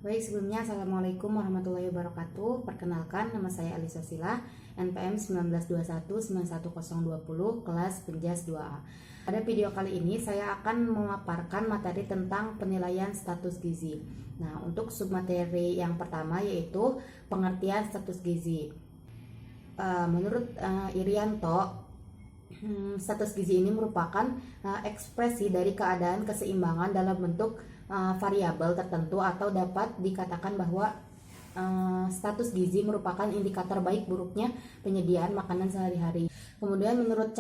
Baik, sebelumnya Assalamualaikum warahmatullahi wabarakatuh. Perkenalkan, nama saya Alisa Sila, NPM 1921-91020, kelas Penjas 2A. Pada video kali ini saya akan memaparkan materi tentang penilaian status gizi. Nah, untuk submateri yang pertama yaitu pengertian status gizi. Menurut Irianto, status gizi ini merupakan ekspresi dari keadaan keseimbangan dalam bentuk variabel tertentu, atau dapat dikatakan bahwa status gizi merupakan indikator baik buruknya penyediaan makanan sehari-hari. Kemudian menurut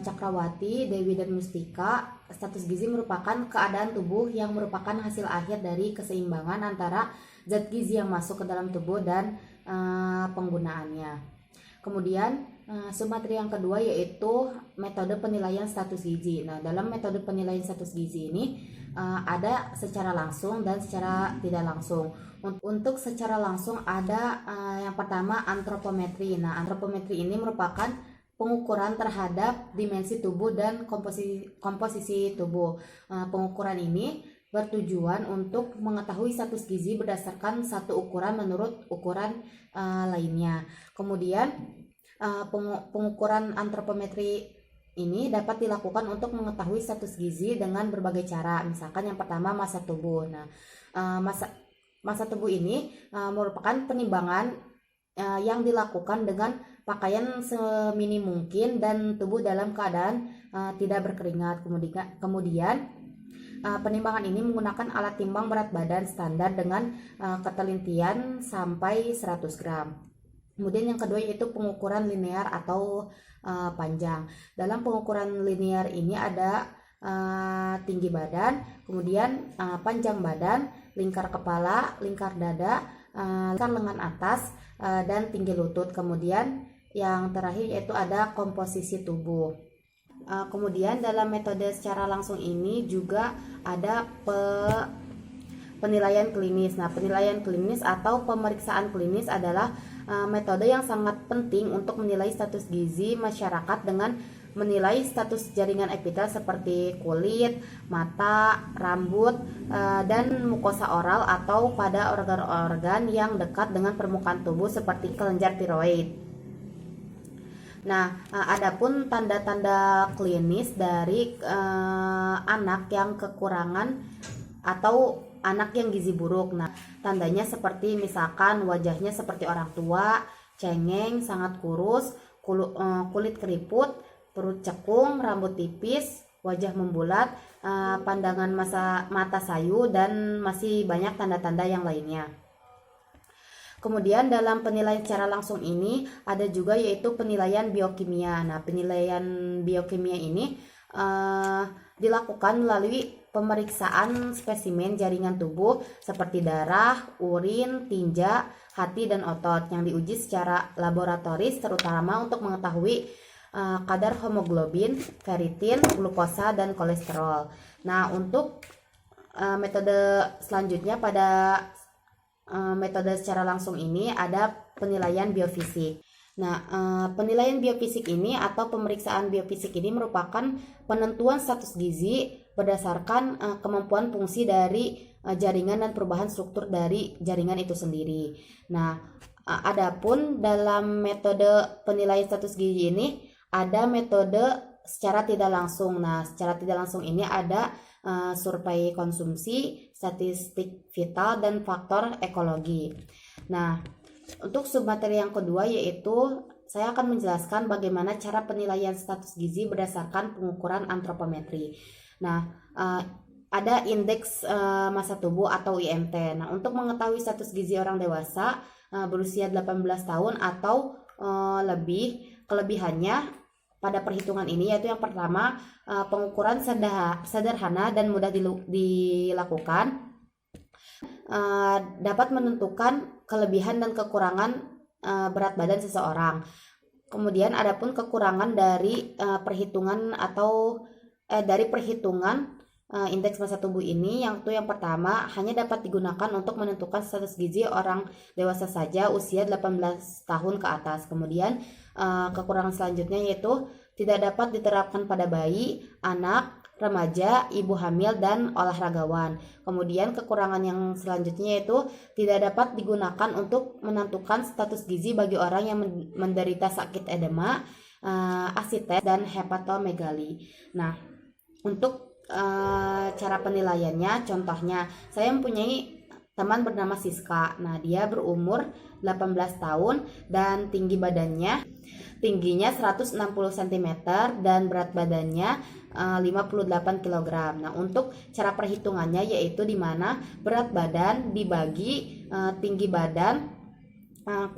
Cakrawati, Dewi dan Mustika, status gizi merupakan keadaan tubuh yang merupakan hasil akhir dari keseimbangan antara zat gizi yang masuk ke dalam tubuh dan penggunaannya. Kemudian submateri yang kedua yaitu metode penilaian status gizi. Nah, dalam metode penilaian status gizi ini ada secara langsung dan secara tidak langsung. Untuk secara langsung ada yang pertama antropometri. Nah, antropometri ini merupakan pengukuran terhadap dimensi tubuh dan komposisi tubuh. Pengukuran ini bertujuan untuk mengetahui status gizi berdasarkan satu ukuran menurut ukuran lainnya. Kemudian pengukuran antropometri ini dapat dilakukan untuk mengetahui status gizi dengan berbagai cara. Misalkan yang pertama massa tubuh. Nah, massa tubuh ini merupakan penimbangan yang dilakukan dengan pakaian seminim mungkin dan tubuh dalam keadaan tidak berkeringat. Kemudian penimbangan ini menggunakan alat timbang berat badan standar dengan ketelintian sampai 100 gram. Kemudian yang kedua yaitu pengukuran linear atau panjang. Dalam pengukuran linear ini ada tinggi badan, kemudian panjang badan, lingkar kepala, lingkar dada, lingkar lengan atas, dan tinggi lutut. Kemudian yang terakhir yaitu ada komposisi tubuh. Kemudian dalam metode secara langsung ini juga ada penilaian klinis. Nah, penilaian klinis atau pemeriksaan klinis adalah metode yang sangat penting untuk menilai status gizi masyarakat dengan menilai status jaringan epitel seperti kulit, mata, rambut, dan mukosa oral atau pada organ-organ yang dekat dengan permukaan tubuh seperti kelenjar tiroid. Nah, adapun tanda-tanda klinis dari anak yang kekurangan atau anak yang gizi buruk. Nah, tandanya seperti misalkan wajahnya seperti orang tua, cengeng, sangat kurus, kulit keriput, perut cekung, rambut tipis, wajah membulat, pandangan mata sayu, dan masih banyak tanda-tanda yang lainnya. Kemudian dalam penilaian secara langsung ini ada juga yaitu penilaian biokimia. Nah, penilaian biokimia ini dilakukan melalui pemeriksaan spesimen jaringan tubuh seperti darah, urin, tinja, hati, dan otot yang diuji secara laboratoris terutama untuk mengetahui kadar hemoglobin, ferritin, glukosa, dan kolesterol. Nah, untuk metode selanjutnya pada metode secara langsung ini ada penilaian biofisik. Nah, penilaian biofisik ini atau pemeriksaan biofisik ini merupakan penentuan status gizi berdasarkan kemampuan fungsi dari jaringan dan perubahan struktur dari jaringan itu sendiri. Nah, adapun dalam metode penilaian status gizi ini ada metode secara tidak langsung. Nah, secara tidak langsung ini ada survei konsumsi, statistik vital, dan faktor ekologi. Nah, untuk submateri yang kedua yaitu saya akan menjelaskan bagaimana cara penilaian status gizi berdasarkan pengukuran antropometri. Nah, ada indeks massa tubuh atau IMT. Nah, untuk mengetahui status gizi orang dewasa berusia 18 tahun atau lebih, kelebihannya pada perhitungan ini yaitu yang pertama pengukuran sederhana dan mudah dilakukan, dapat menentukan kelebihan dan kekurangan berat badan seseorang. Kemudian adapun kekurangan dari perhitungan indeks massa tubuh ini, yang pertama hanya dapat digunakan untuk menentukan status gizi orang dewasa saja usia 18 tahun ke atas. Kemudian kekurangan selanjutnya yaitu tidak dapat diterapkan pada bayi, anak, remaja, ibu hamil, dan olahragawan. Kemudian kekurangan yang selanjutnya yaitu tidak dapat digunakan untuk menentukan status gizi bagi orang yang menderita sakit edema, asites, dan hepatomegali. Nah, untuk cara penilaiannya, contohnya saya mempunyai teman bernama Siska. Nah, dia berumur 18 tahun dan tingginya 160 cm dan berat badannya 58 kg. Nah, untuk cara perhitungannya yaitu di mana berat badan dibagi tinggi badan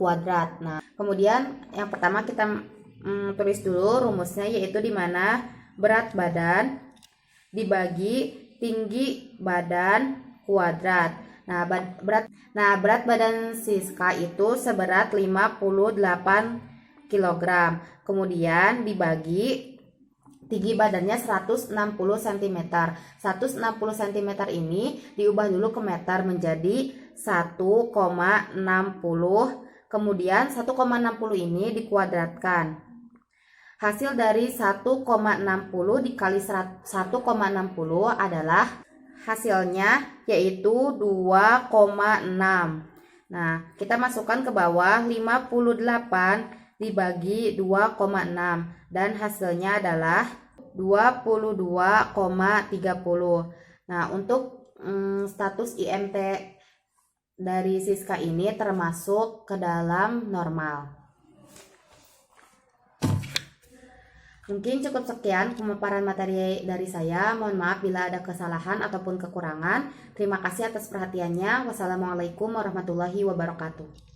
kuadrat. Nah, kemudian yang pertama kita tulis dulu rumusnya, yaitu di mana berat badan dibagi tinggi badan kuadrat. Nah, berat badan Siska itu seberat 58 kg. Kemudian dibagi tinggi badannya 160 cm. 160 cm ini diubah dulu ke meter menjadi 1,60. Kemudian 1,60 ini dikuadratkan. Hasil dari 1,60 dikali 1,60 adalah hasilnya yaitu 2,6. Nah, kita masukkan ke bawah 58 dibagi 2,6 dan hasilnya adalah 22,30. Nah, untuk status IMT dari Siska ini termasuk ke dalam normal. Mungkin cukup sekian pemaparan materi dari saya. Mohon maaf bila ada kesalahan ataupun kekurangan. Terima kasih atas perhatiannya. Wassalamualaikum warahmatullahi wabarakatuh.